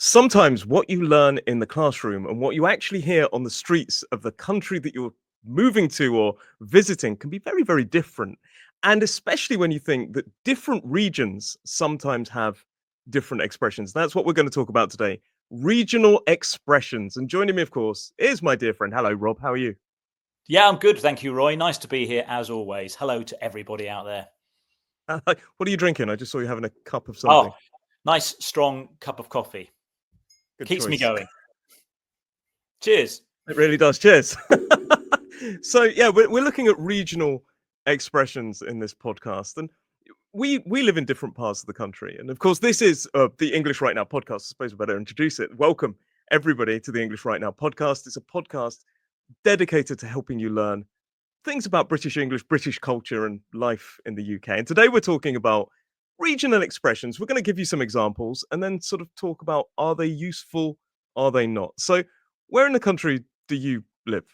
Sometimes what you learn in the classroom and what you actually hear on the streets of the country that you're moving to or visiting can be very, very different. And especially when you think that different regions sometimes have different expressions. That's what we're going to talk about today. Regional expressions. And joining me, of course, is my dear friend. Hello, Rob. How are you? Yeah, I'm good. Thank you, Roy. Nice to be here as always. Hello to everybody out there. What are you drinking? I just saw you having a cup of something. Oh, nice, strong cup of coffee. Good Keeps me choice. going. Cheers. It really does. Cheers. So yeah, we're looking at regional expressions in this podcast, and we live in different parts of the country, and of course, this is the English Right Now podcast. I suppose we better introduce it. Welcome everybody to the English Right Now podcast. It's a podcast dedicated to helping you learn things about British English, British culture, and life in the UK. And today we're talking about regional expressions. We're going to give you some examples, and then sort of talk about are they useful, are they not. So, where in the country do you live?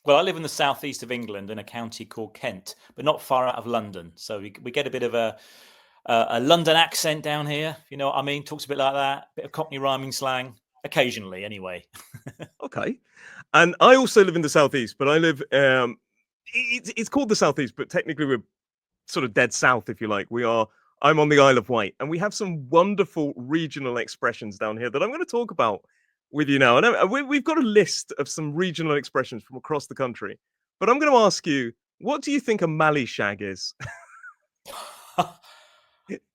Well, I live in the southeast of England in a county called Kent, but not far out of London. So we get a bit of a London accent down here. If you know what I mean? Talks a bit like that. Bit of Cockney rhyming slang, occasionally, anyway. Okay. And I also live in the southeast, but I live it's called the southeast, but technically we're sort of dead south, if you like. I'm on the Isle of Wight, and we have some wonderful regional expressions down here that I'm going to talk about with you now. And we've got a list of some regional expressions from across the country, but I'm going to ask you, what do you think a mally shag is?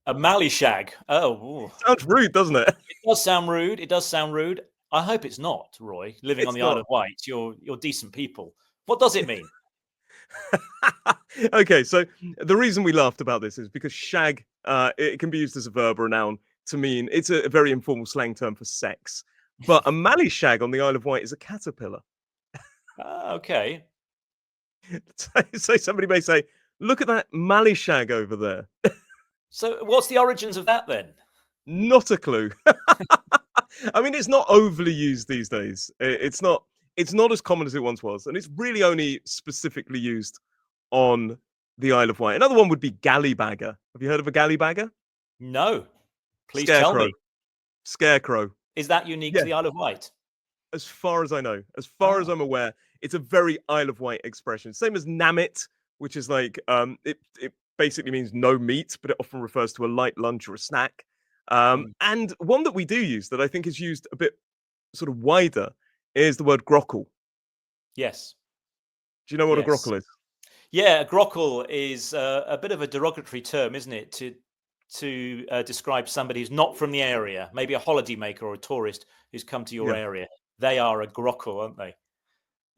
A Mally shag. Oh, Sounds rude, doesn't it? it does sound rude. It does sound rude. I hope it's not, Roy. Living on It's the Isle not. of Wight, you're decent people. What does it mean? Okay, so the reason we laughed about this is because shag, it can be used as a verb or a noun to mean it's a very informal slang term for sex. But a mally shag on the Isle of Wight is a caterpillar. Okay. So somebody may say, "Look at that mally shag over there." So what's the origins of that then? Not a clue. I mean, it's not overly used these days. It's not. It's not as common as it once was, and it's really only specifically used on the Isle of Wight. Another one would be gallybagger. Have you heard of a gallybagger? No. Please tell Scarecrow. me. Scarecrow. Is that unique to Yeah, the Isle of Wight? as far as I know, as far as Ah, I'm aware, it's a very Isle of Wight expression. Same as nammit, which is like it basically means no meat, but it often refers to a light lunch or a snack. mm, And one that we do use that I think is used a bit sort of wider is the word grockle. yes. Do you know what a Yes. grockle is? Yeah, a grockle is a bit of a derogatory term, isn't it? To describe somebody who's not from the area, maybe a holidaymaker or a tourist who's come to your Yeah. area. They are a grockle, aren't they?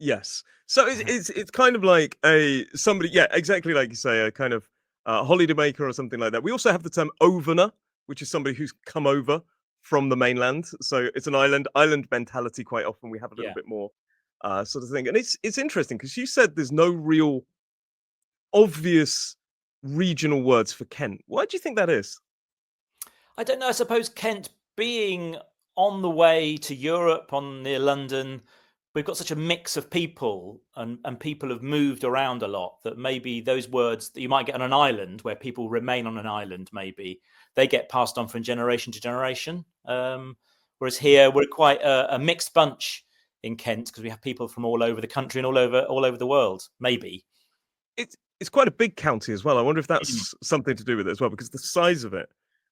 Yes. So it's kind of like a somebody, yeah, exactly like you say, a kind of holidaymaker or something like that. We also have the term overner, which is somebody who's come over from the mainland. So it's an island mentality. Quite often we have a little Yeah. bit more sort of thing, and it's interesting because you said there's no real obvious regional words for Kent. Why do you think that is? I don't know. I suppose Kent being on the way to Europe, on near London, we've got such a mix of people, and people have moved around a lot that maybe those words that you might get on an island where people remain on an island, maybe they get passed on from generation to generation. Whereas here we're quite a mixed bunch in Kent because we have people from all over the country and all over the world. Maybe. It's quite a big county as well. I wonder if Mm. that's something to do with it as well, because the size of it,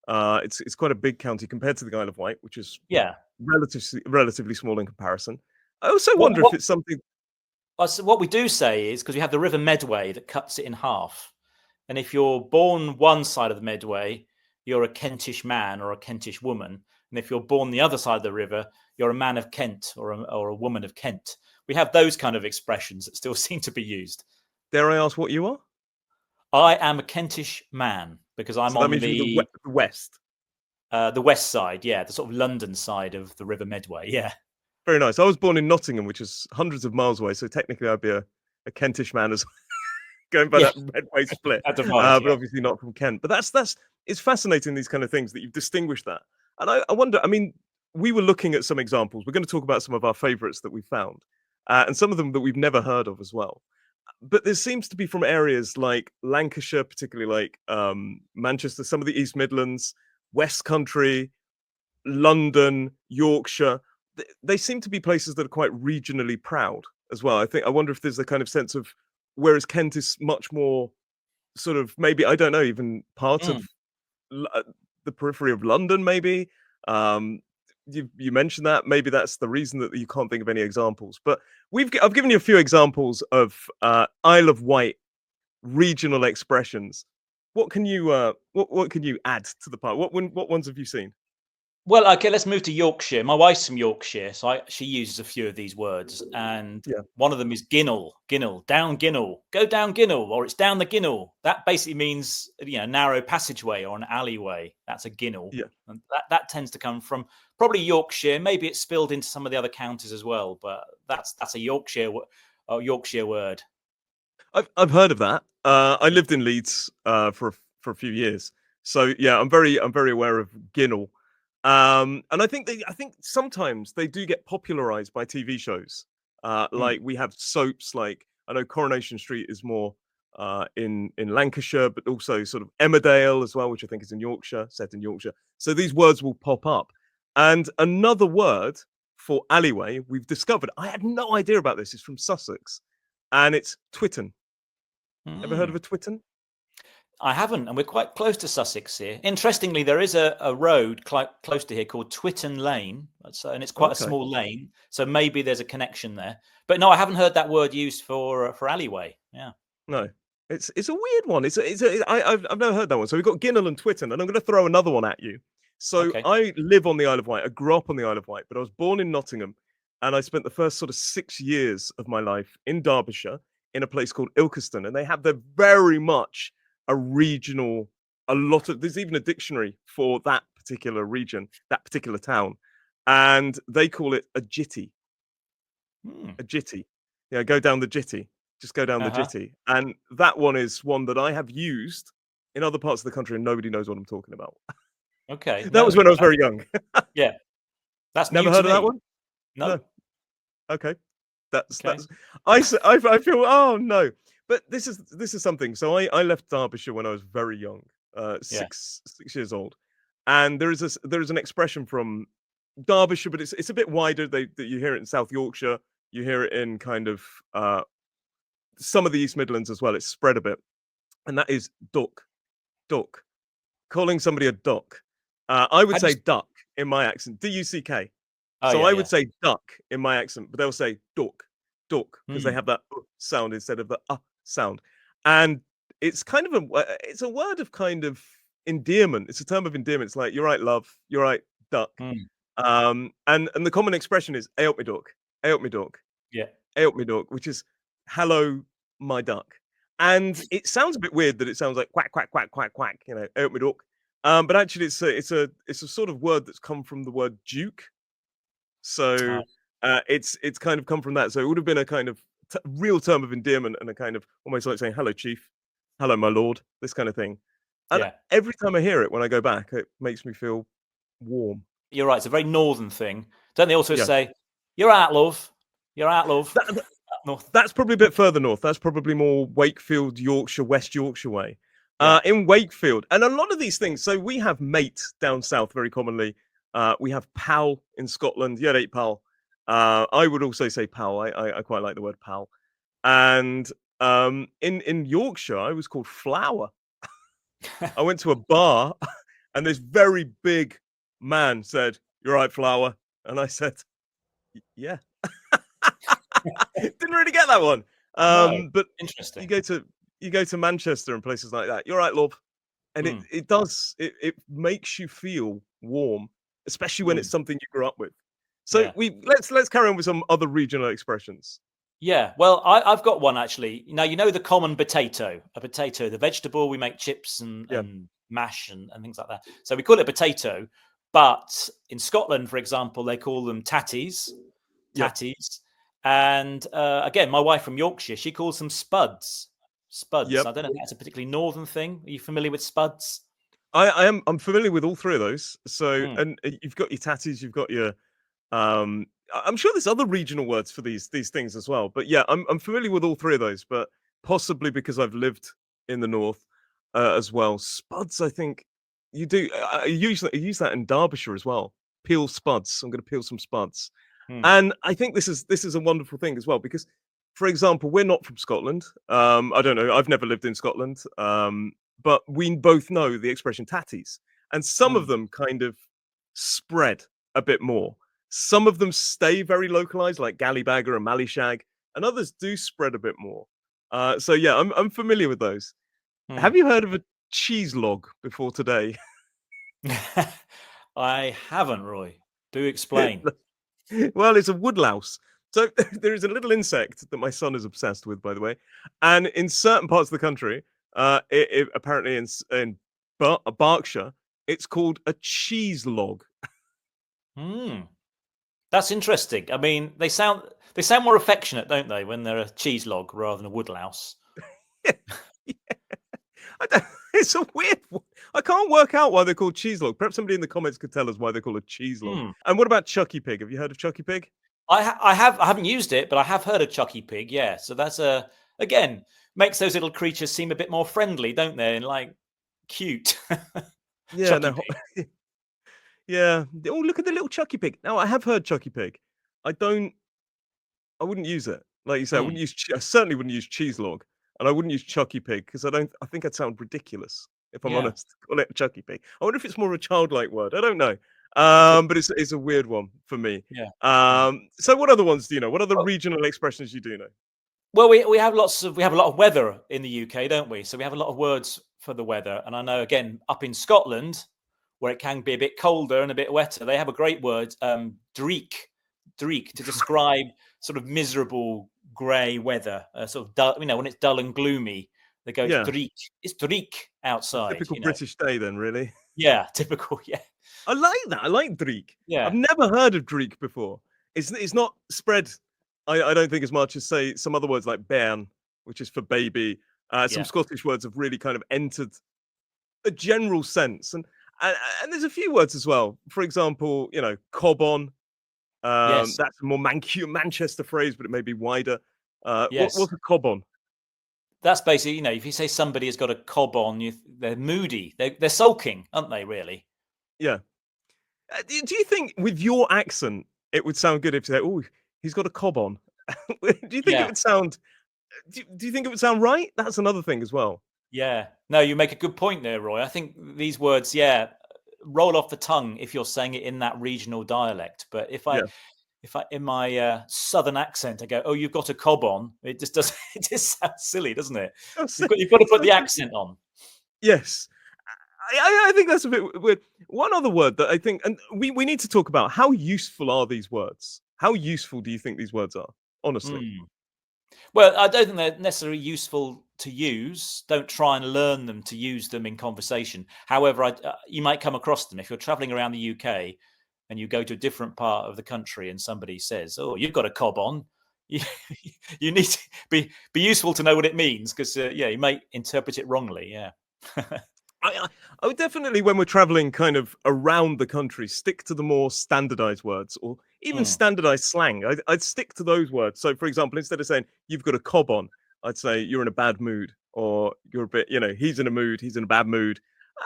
it's quite a big county compared to the Isle of Wight, which is Yeah. relatively small in comparison. I also What wonder if what it's something. So what we do say is because we have the River Medway that cuts it in half, and if you're born one side of the Medway, you're a Kentish man or a Kentish woman, and if you're born the other side of the river, you're a man of Kent or a woman of Kent. We have those kind of expressions that still seem to be used. Dare I ask what you are? I am a Kentish man because I'm So that on means you're the West. the west side, yeah, the sort of London side of the River Medway, yeah. Very nice. I was born in Nottingham, which is hundreds of miles away, so technically I'd be a Kentish man as going by Yeah, that Medway split, that divide, but yeah. obviously not from Kent. But that's it's fascinating, these kind of things that you've distinguished that. And I wonder. I mean, we were looking at some examples. We're going to talk about some of our favourites that we found, and some of them that we've never heard of as well. But there seems to be from areas like Lancashire, particularly like Manchester, some of the East Midlands, West Country, London, Yorkshire, they seem to be places that are quite regionally proud as well. I wonder if there's a kind of sense of, whereas Kent is much more sort of, maybe, I don't know, even part of Mm. the periphery of London, maybe. Um, you mentioned that maybe that's the reason that you can't think of any examples. But I've given you a few examples of Isle of Wight regional expressions. What can you what can you add to the pile? What ones have you seen? Well, okay, let's move to Yorkshire. My wife's from Yorkshire, so she uses a few of these words, and Yeah, one of them is Ginnell, Ginnell, down Ginnell, go down Ginnell, or it's down the Ginnell. That basically means, narrow passageway or an alleyway. That's a Ginnell, yeah. and that tends to come from probably Yorkshire. Maybe it's spilled into some of the other counties as well, but that's a Yorkshire word. I've heard of that. I lived in Leeds for a few years, so yeah, I'm very aware of Ginnell. And I think sometimes they do get popularized by TV shows. Mm. Like we have soaps. Like I know Coronation Street is more in Lancashire, but also sort of Emmerdale as well, which I think is in Yorkshire, set in Yorkshire. So these words will pop up. And another word for alleyway we've discovered. I had no idea about this. It's from Sussex, and it's Twitten. Ever heard of Mm. a Twitten? I haven't, and we're quite close to Sussex here. Interestingly, there is a road close to here called Twitten Lane, and it's quite a Okay. small lane, so maybe there's a connection there. But no, I haven't heard that word used for alleyway. Yeah. No, it's a weird one. I've never heard that one. So we've got Ginnell and Twitten, and I'm going to throw another one at you. So Okay. I live on the Isle of Wight. I grew up on the Isle of Wight, but I was born in Nottingham, and I spent the first sort of 6 years of my life in Derbyshire in a place called Ilkeston, and they have very much a regional. There's even a dictionary for that particular region, that particular town, and they call it a jitty. Hmm. A jitty. Yeah, go down the jitty. Just go down the Uh-huh. jitty. And that one is one that I have used in other parts of the country and nobody knows what I'm talking about. Okay. That was No. when I was very young. Yeah. That's new Never to heard of that me. one? No. No. Okay. Okay. I feel, oh no. But this is something. So I left Derbyshire when I was very young, Yeah. 6 years old. And there is an expression from Derbyshire, but it's a bit wider. That you hear it in South Yorkshire, you hear it in kind of some of the East Midlands as well. It's spread a bit, and that is duck, duck. Calling somebody a duck. I would How do you? say duck in my accent, duck. Oh So yeah, I would yeah. say duck in my accent, but they'll say duck, duck, because they Hmm. have that sound instead of the sound. And it's kind of it's a word of kind of endearment. It's a term of endearment. It's like, you're right, love, you're right, duck. Hmm. And the common expression is "Ailp me duck, ailp me duck." Yeah. Help me duck, which is hello, my duck. And it sounds a bit weird that it sounds like quack, quack, quack, quack, quack, help me duck. But actually it's a sort of word that's come from the word duke. So Uh, it's kind of come from that. So it would have been a kind of real term of endearment and a kind of almost like saying hello, chief, hello, my lord, this kind of thing. And yeah. every time I hear it when I go back, it makes me feel warm. You're right. It's a very northern thing. Don't they also Yeah. say, "You're out, love. You're out, love." That, Up north. That's probably a bit further north. That's probably more Wakefield, Yorkshire, West Yorkshire way. Yeah. In Wakefield, and a lot of these things. So we have mate down south very commonly. We have pal in Scotland. Yeah, eight pal. I would also say pal. I quite like the word pal. And in Yorkshire, I was called flower. I went to a bar, and this very big man said, "You're right, flower," and I said, "Yeah." Didn't really get that one. No. But you Interesting. go to Manchester and places like that. You're right, love, and Mm. it makes you feel warm, especially when it's Mm. something you grew up with. So Yeah. let's carry on with some other regional expressions. Yeah. Well, I've got one actually. Now, the common potato, a potato, the vegetable we make chips Yeah, and mash and things like that. So we call it a potato. But in Scotland, for example, they call them tatties, yeah, tatties. And again, my wife from Yorkshire, she calls them spuds. Spuds. yep. I don't know if that's a particularly northern thing. Are you familiar with spuds? I'm familiar with all three of those. So Mm. and you've got your tatties, you've got your I'm sure there's other regional words for these things as well. But yeah, I'm familiar with all three of those, but possibly because I've lived in the north as well. Spuds, I think you do. I usually use that in Derbyshire as well. peel spuds. I'm going to peel some spuds. Hmm. And I think this is a wonderful thing as well because, for example, we're not from Scotland. I don't know. I've never lived in Scotland, but we both know the expression tatties, and some of Hmm. them kind of spread a bit more. Some of them stay very localized, like gallybagger and mallyshag, and others do spread a bit more. So yeah, I'm familiar with those. Hmm. Have you heard of a cheese log before today? I haven't, Roy. Do explain. Well, it's a woodlouse. So there is a little insect that my son is obsessed with, by the way, and in certain parts of the country, apparently in Berkshire, it's called a cheese log. Hmm. That's interesting. I mean, they sound more affectionate, don't they, when they're a cheese log rather than a woodlouse? I don't, it's a weird one. I can't work out why they're called cheese log. Perhaps somebody in the comments could tell us why they're called a cheese log. Hmm. And what about Chucky Pig? Have you heard of Chucky Pig? I haven't used it, but I have heard of Chucky Pig. Yeah, so that's again makes those little creatures seem a bit more friendly, don't they? And like cute. Yeah, Chucky no, Pig. yeah. Oh, look at the little Chucky Pig. Now I have heard Chucky Pig. I don't. I wouldn't use it. Like you say, I Hmm. wouldn't use. I certainly wouldn't use cheese log, and I wouldn't use Chucky Pig because I don't. I think I'd sound ridiculous if I'm Yeah, honest. Call it Chucky Pig. I wonder if it's more of a childlike word. I don't know. could. But it's a weird one for me. Yeah, yeah. So what other ones do you know? What other Well, regional expressions you do know? well, we have a lot of weather in the UK, don't we? So we have a lot of words for the weather, and I know again up in Scotland where it can be a bit colder and a bit wetter, they have a great word, dreek, to describe sort of miserable grey weather, sort of dull, when it's dull and gloomy. They go, Yeah, it's dreek a outside. typical British day then, really. Yeah, typical. Yeah, I like that. I like Dreek. I've yeah, never heard of Dreek before. It's not spread. I don't think as much as say some other words like bairn, which is for baby. Some yeah, Scottish words have really kind of entered a general sense, and and there's a few words as well. For example, cob on. yes, That's a more Manchester phrase, but it may be wider. yes. What's a cob on? That's basically, if you say somebody has got a cob on, they're moody, they're sulking, aren't they? Really? Yeah. Do you think with your accent it would sound good if you say, "Oh, he's got a cob on"? Do you think it Yeah. would sound? Do you think it would sound right? That's another thing as well. Yeah. No, you make a good point there, Roy. I think these words, yeah, roll off the tongue if you're saying it in that regional dialect. But Yeah. if I, in my southern accent, I go, "Oh, you've got a cob on," it just does. It just sounds silly, doesn't it? Oh, so You've got to put so the accent on. yes. I think that's a bit weird. One other word that I think, and we need to talk about how useful are these words? How useful do you think these words are? Honestly. Mm. Well, I don't think they're necessarily useful to use. Don't try and learn them to use them in conversation. However, you might come across them if you're traveling around the UK and you go to a different part of the country and somebody says, "Oh, you've got a cob on." You, you need to be useful to know what it means because yeah, you may interpret it wrongly. Yeah. I would definitely, when we're traveling kind of around the country, stick to the more standardized words or even Mm, standardized slang. I'd stick to those words. So, for example, instead of saying you've got a cob on, I'd say you're in a bad mood or you're a bit, he's in a mood, he's in a bad mood.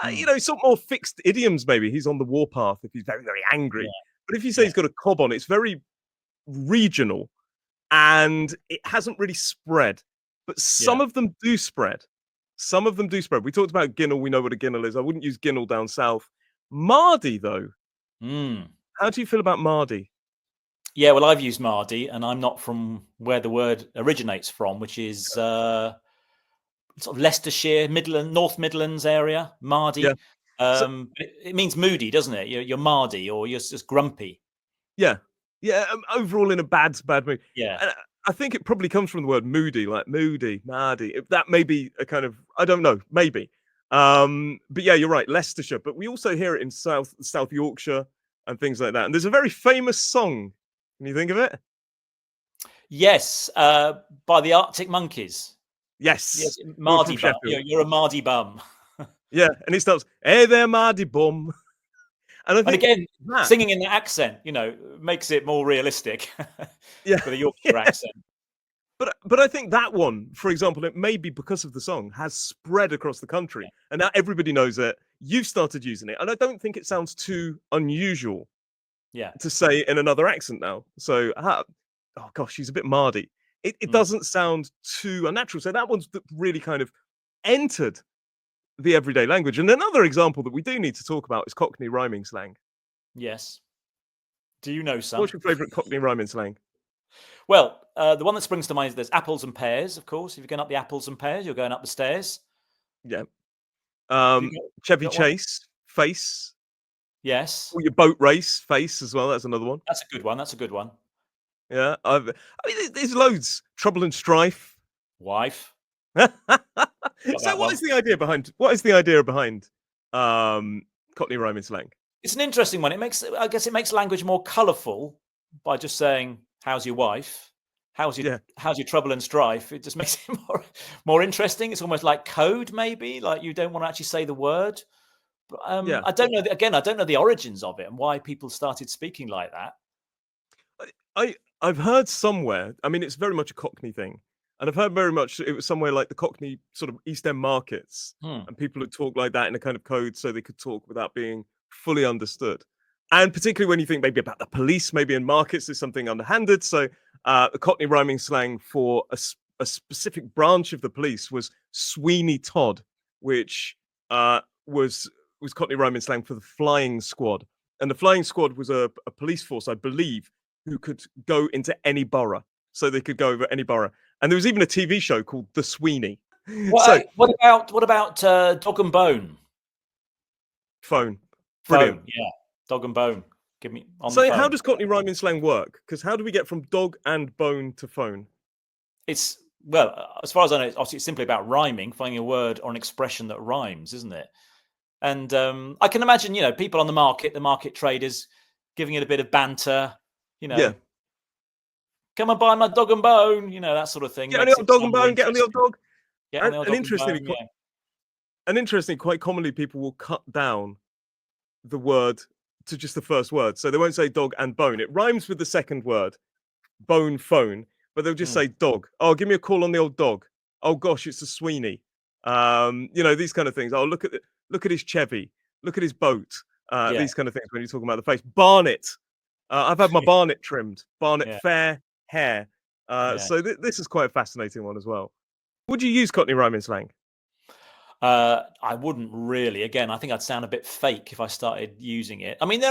mm, Some more fixed idioms, maybe. He's on the warpath if he's very, very angry. yeah. But if you say Yeah. he's got a cob on, it's very regional and it hasn't really spread. But some Yeah. of them do spread. Some of them do spread. We talked about Ginnel. We know what a Ginnel is. I wouldn't use Ginnel down south. Mardy, though. Mm. How do you feel about Mardy? Yeah. Well, I've used Mardy, and I'm not from where the word originates from, which is sort of Leicestershire, North Midlands area, Yeah. Mardy. So But it means moody, doesn't it? You're Mardy, or you're just grumpy. yeah, yeah. Overall, in a bad mood. Yeah. And I think it probably comes from the word moody, like moody, mardy. If that may be a kind of I don't know, maybe. But yeah, you're right, Leicestershire. But we also hear it in South Yorkshire and things like that. And there's a very famous song. Can you think of it? Yes, by the Arctic Monkeys. Yes, Yes, we're from Mardy bum. Sheffield. You're a Mardy bum. Yeah, and it starts, "Hey there, Mardy bum," and I And think again, that, singing in that accent, makes it more realistic yeah, with a yeah. Yorkshire accent. But I think that one, for example, it may be because of the song, has spread across the country, and now everybody knows it. You've started using it, and I don't think it sounds too unusual. Yeah. to say in another accent now. So, oh gosh, she's a bit mardy. It Mm. doesn't sound too unnatural. So that one's really kind of entered the everyday language. And another example that we do need to talk about is Cockney rhyming slang. Yes. Do you know What's some? your favourite Cockney rhyming slang? Well, the one that springs to mind is there's apples and pears, of course. If you're going up the apples and pears, you're going up the stairs. Yeah. Have you Chevy got one? Chase, face. Yes. Or your boat race, face as well. That's another one. That's a good one. That's a good one. Yeah. I mean, there's loads. Trouble and strife. Wife. So Got that what one. is the idea behind Cockney rhyming slang? It's an interesting one. I guess it makes language more colourful by just saying, "How's your wife? How's Yeah. your trouble and strife?" It just makes it more interesting. It's almost like code, maybe. Like you don't want to actually say the word. But, Yeah. I don't know. Again, I don't know the origins of it and why people started speaking like that. I've heard somewhere. I mean, it's very much a Cockney thing, and I've heard very much it was somewhere like the Cockney sort of East End markets, Hmm. and people would talk like that in a kind of code, so they could talk without being fully understood. And particularly when you think maybe about the police, maybe in markets, there's something underhanded. So the Cockney rhyming slang for a specific branch of the police was Sweeney Todd, which was Cockney rhyming slang for the flying squad. And the flying squad was a police force, I believe, who could go into any borough. So they could go over any borough. And there was even a TV show called The Sweeney. So What about dog and bone? phone. Brilliant. Phone, yeah, dog and bone. Give me on the So how phone. does Cockney rhyming slang work? Because how do we get from dog and bone to phone? It's as far as I know, obviously it's simply about rhyming, finding a word or an expression that rhymes, isn't it? And I can imagine, people on the market traders, giving it a bit of banter. Yeah. Come and buy my dog and bone. That sort of thing Get on the makes old it dog sound and more bone, get on the old interesting. dog. Get on the old And dog and bone. Yeah. interestingly, quite commonly people will cut down the word to just the first word. So they won't say dog and bone. It rhymes with the second word, bone, phone, but they'll just say dog. Oh, give me a call on the old dog. Oh gosh, it's a Sweeney. These kind of things. Oh, look at his Chevy. Look at his boat. Yeah. These kind of things when you're talking about the face. Barnet. I've had my barnet trimmed. Barnet Yeah. fair hair. Yeah. So this is quite a fascinating one as well. Would you use Cockney rhyming slang? I wouldn't really. Again, I think I'd sound a bit fake if I started using it. I mean,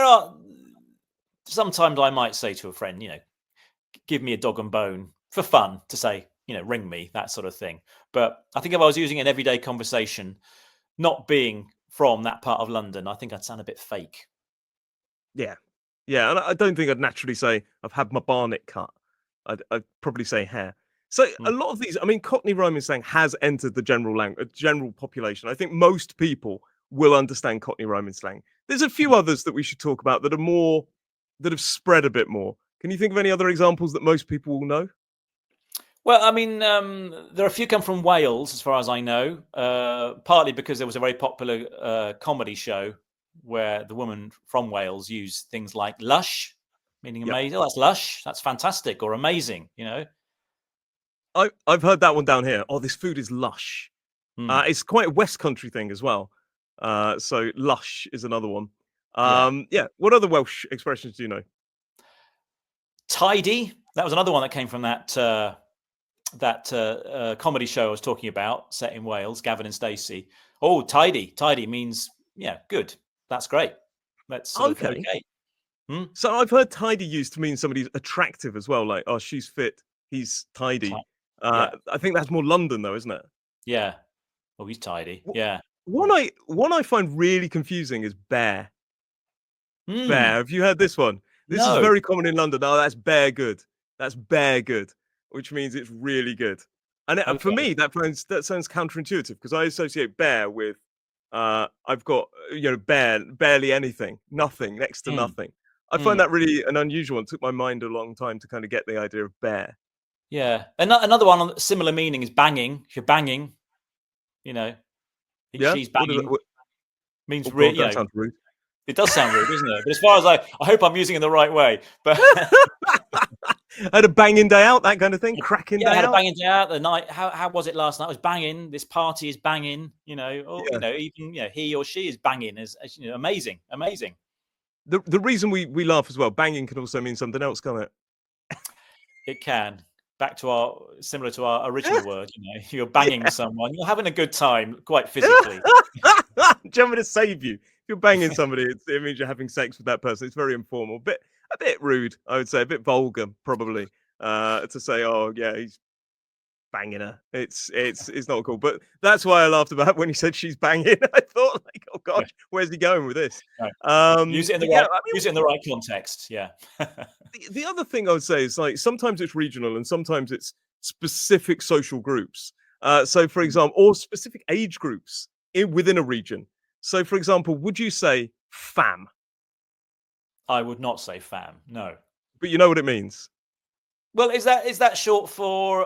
sometimes I might say to a friend, give me a dog and bone for fun to say, ring me, that sort of thing. But I think if I was using an everyday conversation, not being from that part of London, I think I'd sound a bit fake. Yeah. Yeah, and I don't think I'd naturally say I've had my barnet cut. I'd probably say hair. So a lot of these, I mean, Cockney rhyming slang has entered the general population. I think most people will understand Cockney rhyming slang. There's a few others that we should talk about that have spread a bit more. Can you think of any other examples that most people will know? Well, I mean, there are a few come from Wales, as far as I know, partly because there was a very popular comedy show where the woman from Wales used things like lush, meaning Yep. amazing. Oh, that's lush. That's fantastic or amazing, I've heard that one down here. Oh, this food is lush. It's quite a West Country thing as well. So lush is another one. Yeah. What other Welsh expressions do you know? Tidy. That was another one that came from that comedy show I was talking about, set in Wales. Gavin and Stacey. Oh, tidy. Tidy means good. That's great. That's sort of okay. So I've heard tidy used to mean somebody's attractive as well. Like, oh, she's fit, he's tidy. I think that's more London though, isn't it? Yeah. Oh, he's tidy. Yeah. One I find really confusing is bear. Bear. Have you heard this one? This is No. very common in London. Oh, that's bear good. That's bear good, which means it's really good. And for me, that sounds counterintuitive because I associate bear with I've got barely anything, nothing, next to nothing. I find that really an unusual one. It took my mind a long time to kind of get the idea of bear. Yeah. Another one on similar meaning is banging. If you're banging, she's banging. Means oh, really, God, that sounds rude. It does sound rude, doesn't it? But as far as I hope I'm using it the right way. But I had a banging day out, that kind of thing. Cracking day out. I had a banging day out the night. How was it last night? I was banging. This party is banging. Even he or she is banging. As amazing. The reason we laugh as well, banging can also mean something else, can't it? It can. Back to similar to our original word, you're Yeah. banging someone, you're having a good time, quite physically. Do you want me to save you? If you're banging somebody, it means you're having sex with that person. It's very informal, a bit rude, I would say, a bit vulgar, probably, to say, oh yeah, he's banging her. It's not cool. But that's why I laughed about when you said she's banging. I thought like, oh Yeah, gosh, where's he going with this? right. Use it in the But yeah, right I mean, use it in the right context. Yeah. the other thing I would say is like sometimes it's regional and sometimes it's specific social groups. So, for Mm. example, or specific age groups within a region. So, for example, would you say fam? I would not say fam. No. But you know what it means? Well, is that short for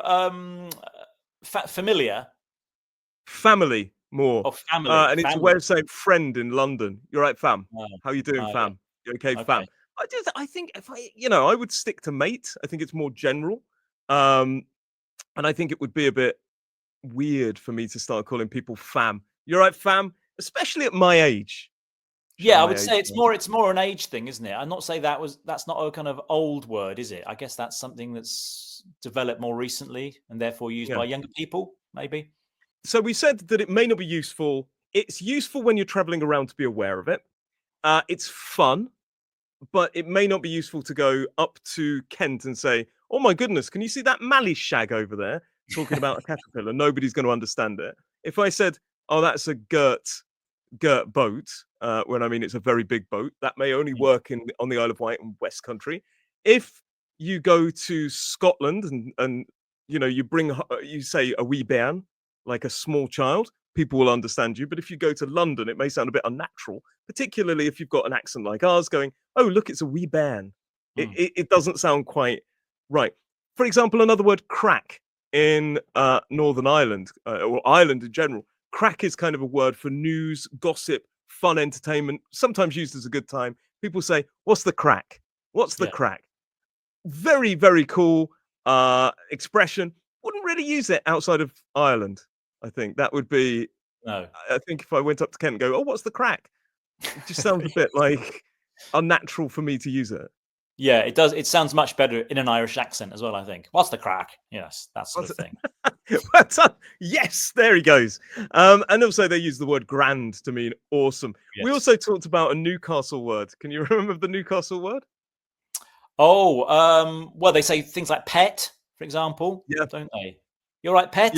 familiar Family more. or family? And it's a way Family. of saying friend in London. You're right, fam. Oh, How you doing, oh yeah. fam? You okay, Okay. fam? I think if I would stick to mate. I think it's more general. Um, and I think it would be a bit weird for me to start calling people fam. You're right, fam, especially at my age. Show Yeah, I my would age. say it's more an age thing, isn't it? I'd not say that's not a kind of old word, is it? I guess that's something that's developed more recently and therefore used Yeah. by younger people, maybe. So we said that it may not be useful. It's useful when you're traveling around to be aware of it. It's fun, but it may not be useful to go up to Kent and say, "Oh my goodness, can you see that mallee shag over there talking about a caterpillar?" Nobody's going to understand it. If I said, "Oh, that's a girt boat," when I mean it's a very big boat, that may only Mm, work on the Isle of Wight and West Country. If you go to Scotland and you say a wee bairn, like a small child, people will understand you. But if you go to London, it may sound a bit unnatural, particularly if you've got an accent like ours, going, "Oh, look, it's a wee bairn." It mm, it, it doesn't sound quite right. For example, another word, crack, in Northern Ireland or Ireland in general. Crack is kind of a word for news, gossip, fun entertainment, sometimes used as a good time. People say, "What's the crack? What's the yeah, crack?" Very, very cool expression. Wouldn't really use it outside of Ireland. I think that would be. no. I think if I went up to Kent and go, "Oh, what's the crack?" It just sounds a bit like unnatural for me to use it. Yeah, it does. It sounds much better in an Irish accent as well, I think. What's the crack? Yes, that sort of thing. Well done. Yes, there he goes. And also they use the word grand to mean awesome. We Yes. also talked about a Newcastle word. Can you remember the Newcastle word? Oh, well, they say things like pet, for example, Yeah, don't they? You're right, yeah. pet.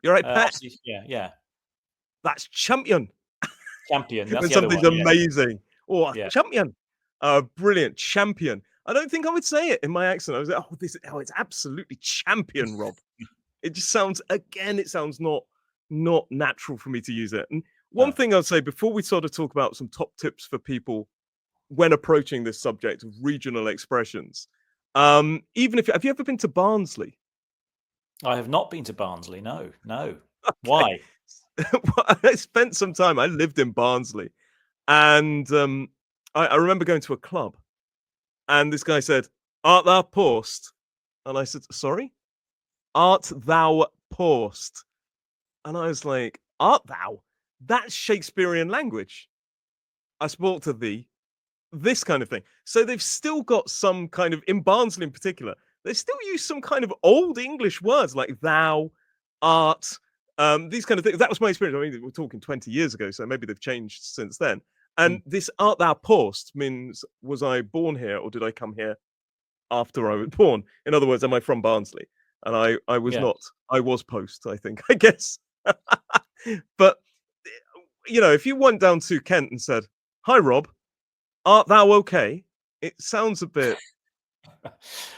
You're right, Pat. Obviously, yeah, yeah. That's champion. Champion. That's When the other something's one. Yes. amazing. Oh, Yeah. champion. Brilliant. Champion. I don't think I would say it in my accent. I was like, it's absolutely champion, Rob. It just sounds again, it sounds not natural for me to use it. And one No. thing I'd say before we sort of talk about some top tips for people when approaching this subject of regional expressions, even if have you ever been to Barnsley? I have not been to Barnsley. No, no. Okay. Why? Well, I spent some time. I lived in Barnsley, and I remember going to a club, and this guy said, "Art thou paused?" And I said, "Sorry, art thou paused?" And I was like, "Art thou? That's Shakespearean language. I spoke to thee." This kind of thing. So they've still got some kind of in Barnsley in particular, they still use some kind of old English words like thou, art, these kind of things. That was my experience. I mean, we're talking 20 years ago, so maybe they've changed since then. And Mm, this art thou paused means was I born here or did I come here after I was born? In other words, am I from Barnsley? And I was yeah. not. I was post, I think, I guess. But if you went down to Kent and said, "Hi Rob, art thou okay?" It sounds a bit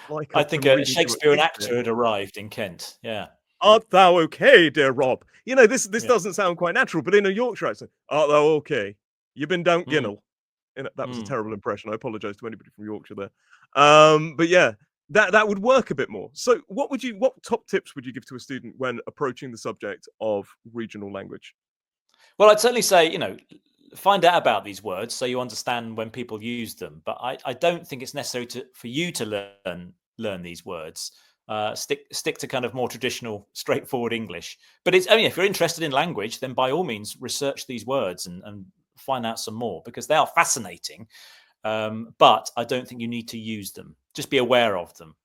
like I I've think been a reading to a Shakespearean Shakespeare. actor had arrived in Kent. Yeah. "Art thou okay, dear Rob?" This Yeah. doesn't sound quite natural, but in a Yorkshire accent, "Art thou okay? You been down Mm, Ginnell?" That was a mm. terrible impression. I apologize to anybody from Yorkshire there. But yeah, that would work a bit more. So what top tips would you give to a student when approaching the subject of regional language? Well, I'd certainly say, find out about these words so you understand when people use them. But I don't think it's necessary for you to learn these words. Stick to kind of more traditional, straightforward English. But if you're interested in language, then by all means research these words and find out some more because they are fascinating. But I don't think you need to use them. Just be aware of them.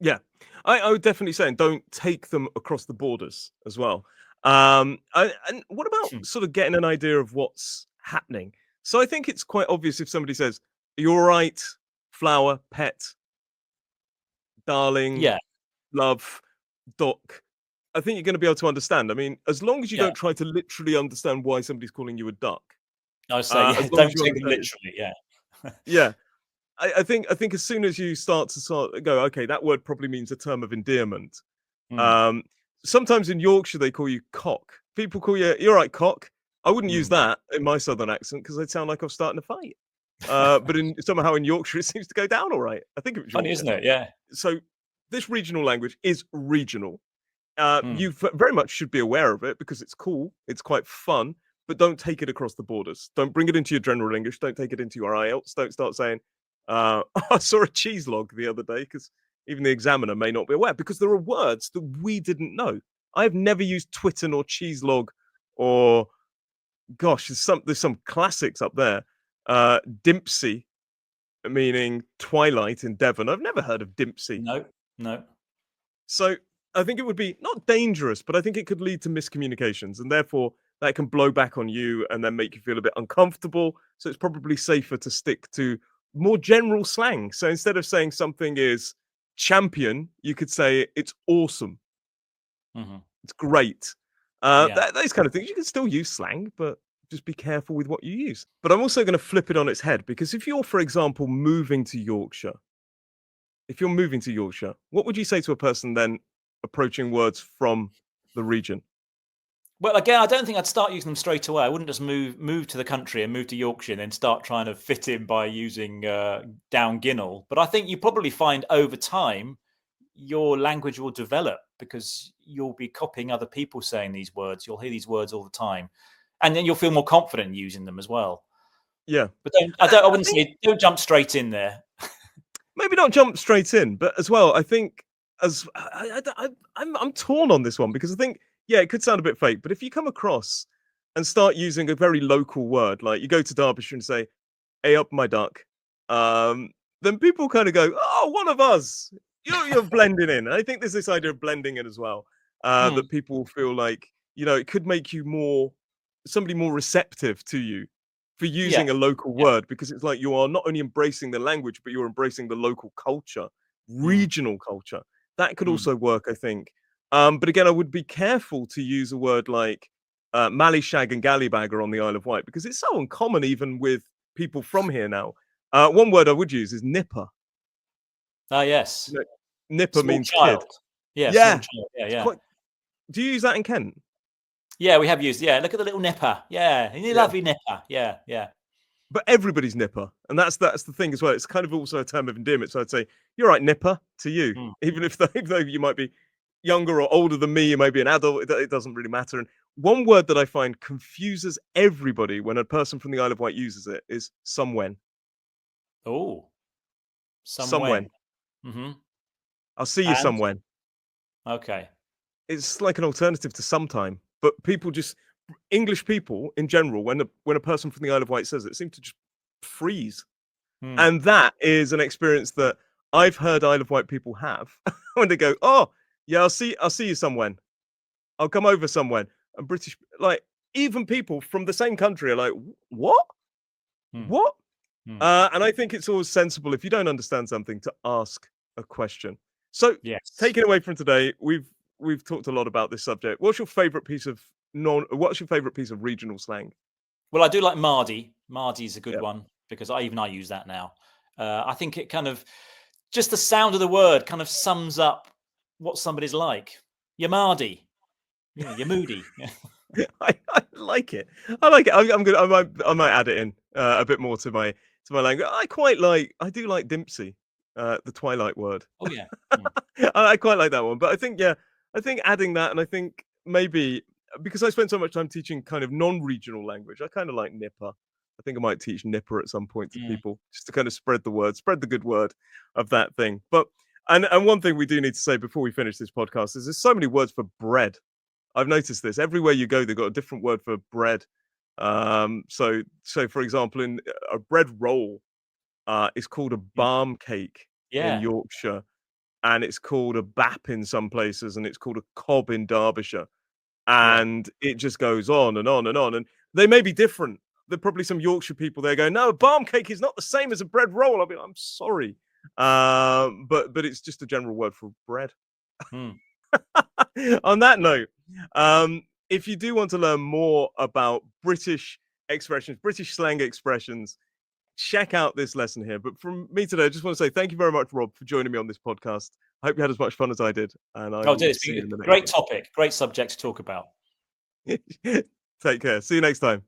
Yeah, I would definitely say, and don't take them across the borders as well. And what about Hmm. sort of getting an idea of what's happening? So I think it's quite obvious if somebody says, "You're right, flower, pet, darling, Yeah, love, doc." I think you're going to be able to understand. I mean, as long as you yeah. don't try to literally understand why somebody's calling you a duck, I would say, yeah, as long as don't you take them understand it's literally. Yeah. yeah. I think as soon as you start to sort of go, okay, that word probably means a term of endearment. Mm, Um, Sometimes in Yorkshire they call you cock. People call you, "You're right, cock." I wouldn't use mm. that in my southern accent because I'd sound like I was starting a fight. But somehow in Yorkshire it seems to go down all right. I think it was Funny, Yorkshire. isn't it? Yeah. So this regional language is regional. Mm, You very much should be aware of it because it's cool. It's quite fun, but don't take it across the borders. Don't bring it into your general English. Don't take it into your IELTS. Don't start saying, "I saw a cheese log the other day," because even the examiner may not be aware. Because there are words that we didn't know. I've never used Twitten or cheese log, or gosh, there's some classics up there. Dimpsey, meaning twilight in Devon. I've never heard of Dimpsey. no, no. So I think it would be not dangerous, but I think it could lead to miscommunications, and therefore that can blow back on you and then make you feel a bit uncomfortable. So it's probably safer to stick to more general slang. So instead of saying something is champion, you could say it's awesome, Hmm. it's great. Yeah. Those kind of things. You can still use slang, but just be careful with what you use. But I'm also going to flip it on its head because if you're, for example, moving to Yorkshire, what would you say to a person then approaching words from the region? Well, again, I don't think I'd start using them straight away. I wouldn't just move to the country and move to Yorkshire and then start trying to fit in by using down Ginnell. But I think you probably find over time your language will develop because you'll be copying other people saying these words. You'll hear these words all the time, and then you'll feel more confident using them as well. Yeah. But don't, I And don't. I I wouldn't think say don't jump straight in there. maybe not jump straight in, but as well, I think as I'm torn on this one because I think, yeah, it could sound a bit fake, but if you come across and start using a very local word, like you go to Derbyshire and say, "Hey up my duck," um, then people kind of go, "Oh, one of us." You're blending in. I think there's this idea of blending in as well, Mm, that people feel like, it could make you somebody more receptive to you for yes. using a local Yeah. word because it's like you are not only embracing the language, but you're embracing the local culture, Mm, regional culture. That could mm. also work, I think. But again, I would be careful to use a word like Mallyshag and Gallybag on the Isle of Wight because it's so uncommon even with people from here now. One word I would use is nipper. Ah, yes. You know, nipper Small means kid. child. Yeah, small Yeah, child. Yeah, it's yeah. quite. Do you use that in Kent? Yeah, we have used. Yeah, look at the little nipper. Yeah, you Yeah, lovely nipper. Yeah, yeah. but everybody's nipper, and that's the thing as well. It's kind of also a term of endearment. So I'd say you're right, nipper, to you, Mm. even if even though you might be younger or older than me, you may be an adult. It doesn't really matter. And one word that I find confuses everybody when a person from the Isle of Wight uses it is somewhen. Oh, some when. Somewhen. Hmm. I'll see you And somewhen. okay. It's like an alternative to sometime, but people just English people in general, when a person from the Isle of Wight says it seem to just freeze. Hmm. And that is an experience that I've heard Isle of Wight people have when they go, "Oh, yeah, I'll see you somewhen. I'll come over somewhen." And British, like, even people from the same country are like, "What? Hmm. What?" Hmm. And I think it's always sensible if you don't understand something to ask a question. So, Yes. taking away from today, we've talked a lot about this subject. What's your favorite piece of regional slang? Well, I do like Mardy. Mardy's a good Yeah. one because I use that now. I think it kind of just the sound of the word kind of sums up what somebody's like. You're Mardy. Yeah, you're moody. Yeah. I like it. I like it. I'm gonna. I might add it in a bit more to my language. I do like Dimpsey, the Twilight word. Oh yeah. Mm. I quite like that one. But I think, yeah, I think adding that, and I think maybe because I spent so much time teaching kind of non-regional language, I kind of like Nipper. I think I might teach Nipper at some point to Mm. people just to kind of spread the word, spread the good word of that thing. But and one thing we do need to say before we finish this podcast is there's so many words for bread. I've noticed this. Everywhere you go, they've got a different word for bread. So for example, in a bread roll is called a Mm. barm cake in Yeah. Yorkshire, and it's called a bap in some places, and it's called a cob in Derbyshire, Yeah. and it just goes on and on and on. And they may be different. There are probably some Yorkshire people there going, "No, a barm cake is not the same as a bread roll." I'll be, "I'm sorry," but it's just a general word for bread. Mm. On that note, if you do want to learn more about British expressions, British slang expressions, check out this lesson here. But from me today, I just want to say thank you very much, Rob, for joining me on this podcast. I hope you had as much fun as I did, and I Oh, dear, will it's see been you a in the next great topic, great subject to talk about. one. Take care. See you next time.